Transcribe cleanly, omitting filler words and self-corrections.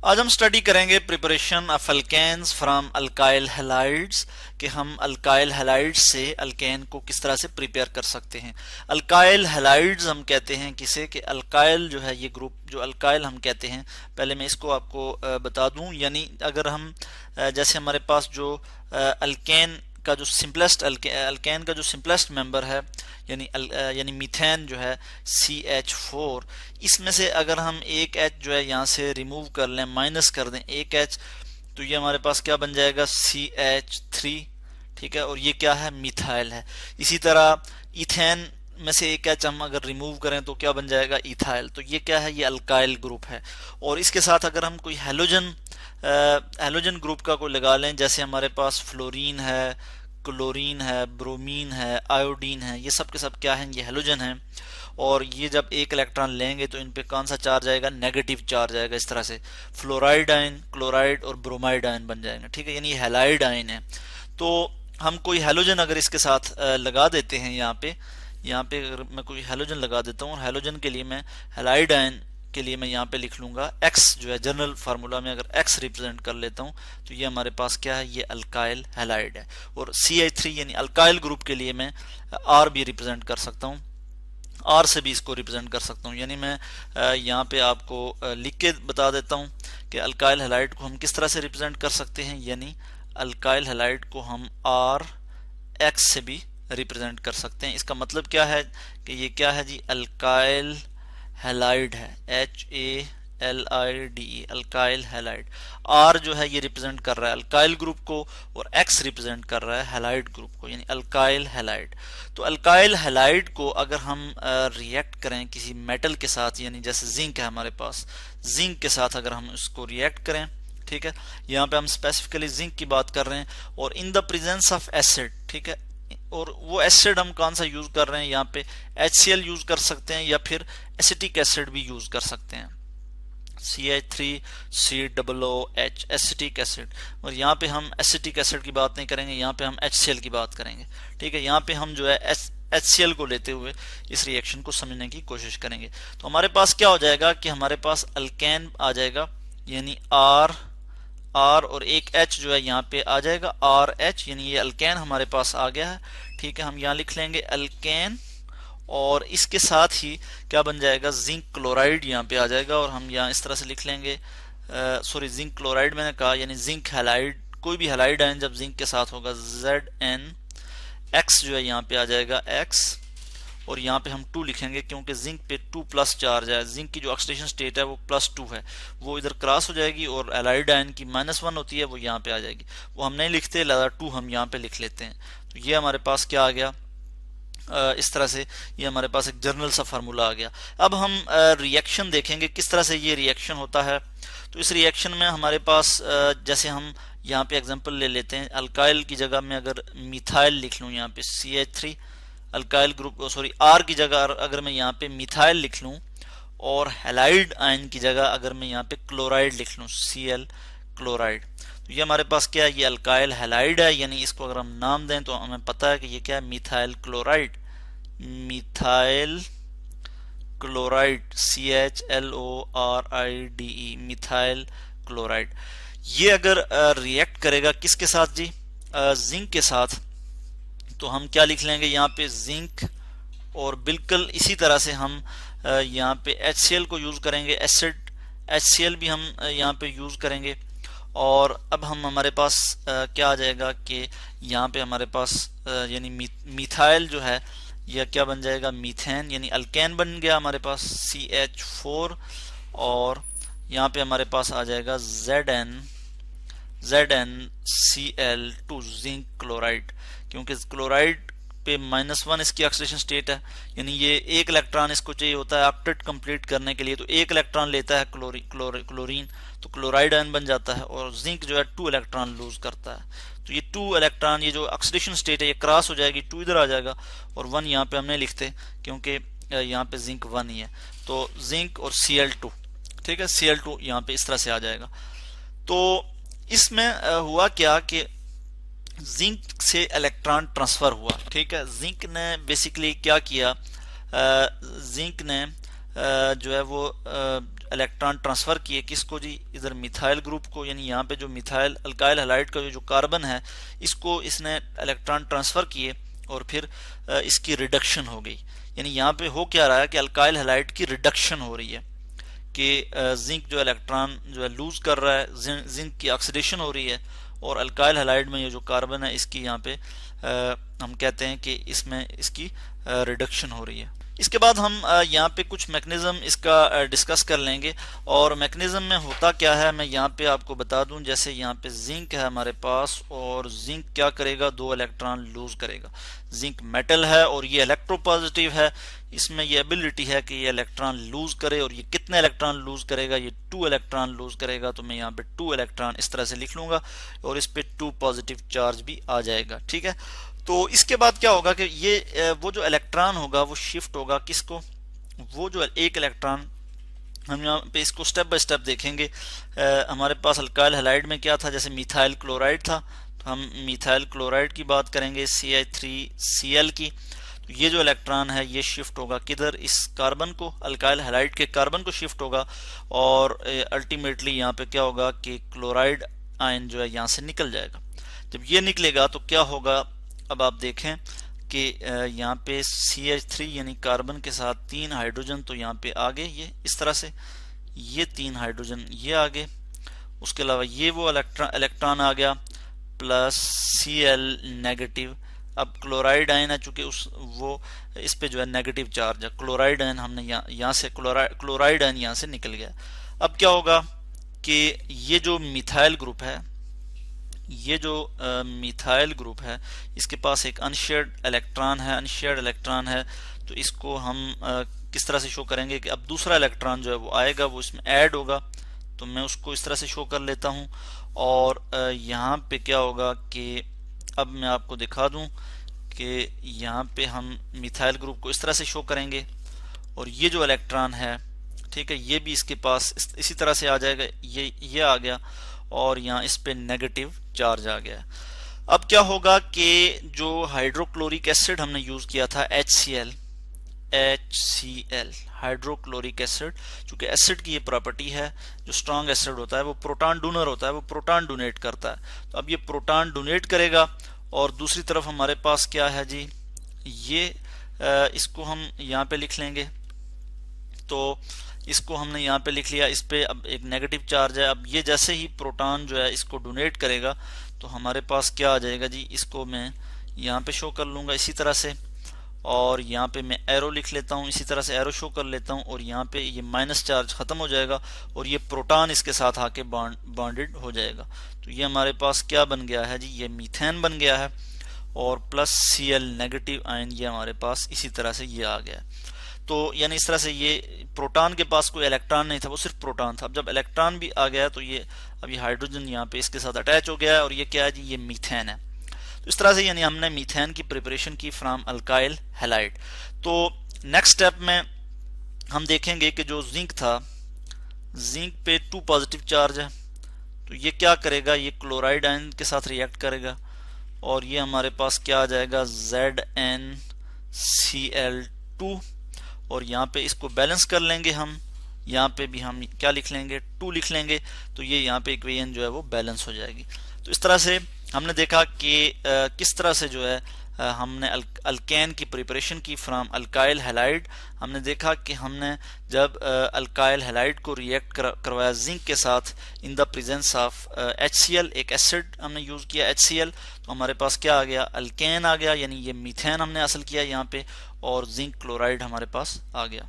आज हम स्टडी करेंगे preparation of alkanes from alkyl halides कि हम अल्काइल हैलाइड्स से अल्केन को किस तरह से प्रिपेयर कर सकते हैं। अल्काइल हैलाइड्स हम कहते हैं किसे कि अल्काइल जो है ये ग्रुप जो अल्काइल हम कहते हैं। पहले मैं इसको आपको बता दूं, यानी अगर हम जैसे हमारे पास जो अल्केन का जो सिंपलेस्ट अल्केन का जो सिंपलेस्ट मेंबर है यानी मीथेन जो है CH4, इसमें से अगर हम एक H जो है यहाँ से रिमूव कर लें, माइनस कर दें एक H, तो ये हमारे पास क्या बन जाएगा CH3। ठीक है, और ये क्या है, मिथाइल है। इसी तरह इथेन में से एक H हम अगर रिमूव करें तो क्या बन जाएगा इथाइल। तो ये क्या है, ये अल्काइल ग्रुप है। और इसके साथ अगर हम कोई हैलोजन ग्रुप का कोई लगा लें, जैसे हमारे पास फ्लोरीन है, क्लोरीन है, ब्रोमीन है, आयोडीन है, ये सब के सब क्या हैं, ये हैलोजन हैं। और ये जब एक इलेक्ट्रॉन लेंगे तो इन पे कौन सा चार्ज आएगा, नेगेटिव चार्ज आएगा। इस तरह से फ्लोराइड आयन, क्लोराइड और ब्रोमाइड आयन बन जाएंगे। ठीक है, यानी ये हैलाइड आयन है। तो हम कोई हैलोजन अगर इसके साथ लगा देते हैं, यहाँ पे अगर मैं कोई हैलोजन लगा देता हूँ, और हैलोजन के लिए मैं हैलाइड आयन के लिए मैं यहाँ पे लिख लूंगा X, जो है जनरल फार्मूला में अगर X रिप्रेजेंट कर लेता हूँ तो ये हमारे पास क्या है, ये अल्काइल हैलाइड है। और CH3 यानी अल्काइल ग्रुप के लिए मैं R भी रिप्रेजेंट कर सकता हूँ, R से भी इसको रिप्रेजेंट कर सकता हूँ। यानी मैं यहाँ पे आपको लिख के बता देता हूँ कि अल्काइल हैलाइड को हम किस तरह से रिप्रेजेंट कर सकते हैं। यानी अल्काइल हैलाइड को हम RX से भी रिप्रेजेंट कर सकते हैं। इसका मतलब क्या है कि ये क्या है जी, अल्काइल हैलाइड है, HALIDE, अल्काइल हैलाइड। R जो है ये रिप्रेजेंट कर रहा है अल्काइल ग्रुप को, और X रिप्रेजेंट कर रहा है हैलाइड ग्रुप को, यानी अल्काइल हैलाइड। तो अल्काइल हैलाइड को अगर हम रिएक्ट करें किसी मेटल के साथ, यानी जैसे जिंक है हमारे पास, जिंक के साथ अगर हम इसको रिएक्ट करें, ठीक है, यहाँ पे हम स्पेसिफिकली जिंक की बात कर रहे हैं, और in the presence of acid, ठीक है, और वो एसिड हम कौन सा यूज कर रहे हैं, यहाँ पे HCl यूज कर सकते हैं या फिर एसिटिक एसिड भी यूज कर सकते हैं, CH3COOH, एसिटिक एसिड। और यहाँ पे हम एसिटिक एसिड की बात नहीं करेंगे, यहाँ पे हम HCl की बात करेंगे। ठीक है, यहाँ पे हम जो है HCl को लेते हुए इस रिएक्शन को समझने की कोशिश करेंगे। तो हमारे पास क्या हो जाएगा कि हमारे पास अल्केन आ जाएगा, यानी R और एक H जो है यहाँ पे आ जाएगा RH, यानी ये अल्केन हमारे पास आ गया है। ठीक है, हम यहाँ लिख लेंगे अल्केन, और इसके साथ ही क्या बन जाएगा, जिंक क्लोराइड यहाँ पे आ जाएगा, और हम यहाँ इस तरह से लिख लेंगे, सॉरी जिंक क्लोराइड मैंने कहा, यानी जिंक हैलाइड, कोई भी हैलाइड आयन जब जिंक के साथ होगा ZnX जो है यहाँ पे आ जाएगा X, और यहाँ पे हम 2 लिखेंगे क्योंकि जिंक पे 2+ चार्ज है। जिंक की जो ऑक्सीडेशन स्टेट है वो +2 है, वो इधर क्रॉस हो जाएगी, और एलाइड आयन की -1 होती है, वो यहाँ पे आ जाएगी। वो हम नहीं लिखते, लिहाजा 2 हम यहाँ पे लिख लेते हैं। तो ये हमारे पास क्या आ गया, इस तरह से ये हमारे पास एक जर्नल सा फार्मूला आ गया। अब हम रिएक्शन देखेंगे किस तरह से ये रिएक्शन होता है। तो इस रिएक्शन में हमारे पास जैसे हम यहाँ पे एग्जांपल ले लेते हैं, अल्काइल की जगह में अगर मिथाइल लिख लूँ, यहाँ पे CH3 alkyl group, sorry R की जगह अगर मैं यहाँ पे मिथाइल लिख लूँ, और हैलाइड आयन की जगह अगर मैं यहाँ पे क्लोराइड लिख लूँ, Cl क्लोराइड, तो ये हमारे पास क्या है, ये अल्काइल हैलाइड है। यानी इसको अगर हम नाम दें तो हमें पता है कि ये क्या है, methyl chloride, methyl chloride, CHLORIDE, methyl chloride. ये अगर रिएक्ट करेगा किसके साथ जी, जिंक के साथ, तो हम क्या लिख लेंगे यहाँ पे जिंक, और बिल्कुल इसी तरह से हम यहाँ पे HCl को यूज करेंगे, एसिड HCl भी हम यहाँ पे यूज करेंगे। और अब हम हमारे पास क्या आ जाएगा कि यहाँ पे हमारे पास यानी मिथाइल जो है यह क्या बन जाएगा, मीथेन, यानी अल्केन बन गया हमारे पास CH4, और यहाँ पे हमारे पास आ जाएगा ZnCl2, जिंक क्लोराइड, क्योंकि क्लोराइड पे -1 इसकी ऑक्सीडेशन स्टेट है, यानी ये एक इलेक्ट्रॉन इसको चाहिए होता है ऑक्टेट कंप्लीट करने के लिए, तो एक इलेक्ट्रॉन लेता है क्लोरीन, तो क्लोराइड आयन बन जाता है, और जिंक जो है 2 इलेक्ट्रॉन लूज करता है। तो ये 2 इलेक्ट्रॉन, ये जो ऑक्सीडेशन स्टेट है ये क्रॉस हो जाएगी, 2 इधर आ जाएगा, और 1 यहाँ पे हम नहीं लिखते क्योंकि यहाँ पे जिंक 1 ही है, तो जिंक और Cl2, ठीक है, Cl2 यहाँ पे इस तरह से आ जाएगा। तो इसमें हुआ क्या कि जिंक से इलेक्ट्रॉन ट्रांसफर हुआ। ठीक है, जिंक ने बेसिकली क्या किया, जिंक ने जो है वो इलेक्ट्रॉन ट्रांसफर किए किसको जी, इधर मिथाइल ग्रुप को, यानी यहाँ पे जो मिथाइल अल्काइल हैलाइड का जो कार्बन है इसको इसने इलेक्ट्रॉन ट्रांसफर किए और फिर इसकी रिडक्शन हो गई। यानी यहाँ पे हो क्या रहा है कि अल्काइल हैलाइड की रिडक्शन हो रही है कि जिंक जो इलेक्ट्रॉन जो है लूज कर रहा है, जिंक की ऑक्सीडेशन हो रही है और अल्काइल हैलाइड में ये जो कार्बन है इसकी यहाँ पे हम कहते हैं कि इसमें इसकी रिडक्शन हो रही है। इसके बाद हम यहाँ पे कुछ मैकेनिज्म इसका डिस्कस कर लेंगे और मैकेनिज्म में होता क्या है मैं यहाँ पे आपको बता दूं। जैसे यहाँ पे जिंक है हमारे पास और जिंक क्या करेगा, 2 इलेक्ट्रॉन लूज करेगा। जिंक मेटल है और ये इलेक्ट्रोपॉजिटिव है, इसमें ये एबिलिटी है कि ये इलेक्ट्रॉन लूज करे। और ये कितने इलेक्ट्रॉन लूज करेगा, ये 2 इलेक्ट्रॉन लूज करेगा। तो मैं यहाँ पे 2 इलेक्ट्रॉन इस तरह से लिख लूंगा और इस पे 2 पॉजिटिव चार्ज भी आ जाएगा, ठीक है। तो इसके बाद क्या होगा कि ये वो जो इलेक्ट्रॉन होगा वो शिफ्ट होगा किसको, वो जो एक इलेक्ट्रॉन, हम यहाँ पे इसको स्टेप बाय स्टेप देखेंगे। हमारे पास अल्काइल हैलाइड में क्या था, जैसे मिथाइल क्लोराइड था, तो हम मिथाइल क्लोराइड की बात करेंगे CH3Cl की। तो ये जो इलेक्ट्रॉन है ये शिफ्ट होगा किधर, इस कार्बन को, अल्काइल हैलाइड के कार्बन को शिफ्ट होगा और अल्टीमेटली यहाँ पे क्या होगा कि क्लोराइड आयन जो है यहाँ से निकल जाएगा। जब ये निकलेगा तो क्या होगा, अब आप देखें कि यहाँ पे CH3 यानी कार्बन के साथ 3 हाइड्रोजन तो यहाँ पे आ गए, ये इस तरह से ये 3 हाइड्रोजन ये आ गए। उसके अलावा ये वो इलेक्ट्रॉन आ गया प्लस Cl नेगेटिव। अब क्लोराइड आयन है चूंकि वो इस पे जो है नेगेटिव चार्ज है, क्लोराइड आयन हमने यहाँ से क्लोराइड आयन यहाँ से निकल गया। अब क्या होगा कि ये जो मिथाइल ग्रुप है, ये जो मिथाइल ग्रुप है इसके पास एक अनशेयर्ड इलेक्ट्रॉन है। तो इसको हम किस तरह से शो करेंगे कि अब दूसरा इलेक्ट्रॉन जो है वो आएगा, वो इसमें ऐड होगा। तो मैं उसको इस तरह से शो कर लेता हूँ और यहाँ पे क्या होगा कि अब मैं आपको दिखा दूँ कि यहाँ पे हम मिथाइल ग्रुप को इस तरह से शो करेंगे और ये जो इलेक्ट्रॉन है, ठीक है, ये भी इसके पास इसी तरह से आ जाएगा, ये आ गया और यहाँ इस पे नेगेटिव चार्ज आ गया। अब क्या होगा कि जो हाइड्रोक्लोरिक एसिड हमने यूज किया था HCl हाइड्रोक्लोरिक एसिड, चूंकि एसिड की ये प्रॉपर्टी है, जो स्ट्रॉन्ग एसिड होता है वो प्रोटॉन डोनर होता है, वो प्रोटॉन डोनेट करता है। तो अब ये प्रोटॉन डोनेट करेगा और दूसरी तरफ हमारे पास क्या है जी, ये इसको हम यहाँ पे लिख लेंगे। तो इसको हमने यहाँ पे लिख लिया, इस पे अब एक नेगेटिव चार्ज है। अब ये जैसे ही प्रोटॉन जो है इसको डोनेट करेगा तो हमारे पास क्या आ जाएगा जी, इसको मैं यहाँ पे शो कर लूँगा इसी तरह से और यहाँ पे मैं एरो लिख लेता हूँ, इसी तरह से एरो शो कर लेता हूँ और यहाँ पे ये माइनस चार्ज खत्म हो जाएगा और ये प्रोटॉन इसके साथ आके बॉन्डेड हो जाएगा। तो ये हमारे पास क्या बन गया है जी, ये मीथेन बन गया है और प्लस Cl नेगेटिव आयन ये हमारे पास इसी तरह से ये आ गया। तो यानी इस तरह से ये प्रोटॉन के पास कोई इलेक्ट्रॉन नहीं था, वो सिर्फ प्रोटॉन था। अब जब इलेक्ट्रॉन भी आ गया तो ये अब ये हाइड्रोजन यहाँ पे इसके साथ अटैच हो गया है और ये क्या है जी, ये मीथेन है। तो इस तरह से यानी हमने मीथेन की प्रिपरेशन की फ्रॉम अल्काइल हैलाइड। तो नेक्स्ट स्टेप में हम देखेंगे कि जो जिंक था, जिंक पे 2 पॉजिटिव चार्ज है, तो ये क्या करेगा, ये क्लोराइड आयन के साथ रिएक्ट करेगा और ये हमारे पास क्या आ जाएगा, ZnCl2 और यहाँ पे इसको बैलेंस कर लेंगे हम, यहाँ पे भी हम क्या लिख लेंगे, 2 लिख लेंगे। तो ये यहाँ पे इक्वेशन जो है वो बैलेंस हो जाएगी। तो इस तरह से हमने देखा कि किस तरह से जो है हमने अल्केन की प्रिपरेशन की फ्रॉम अल्काइल हैलाइड। हमने देखा कि हमने जब अल्काइल हैलाइड को रिएक्ट करवाया जिंक के साथ in the presence of HCl, एक एसिड हमने यूज किया HCl, तो हमारे पास क्या आ गया, अल्केन आ गया, यानी ये मीथेन हमने हासिल किया यहाँ पे और जिंक क्लोराइड हमारे पास आ गया।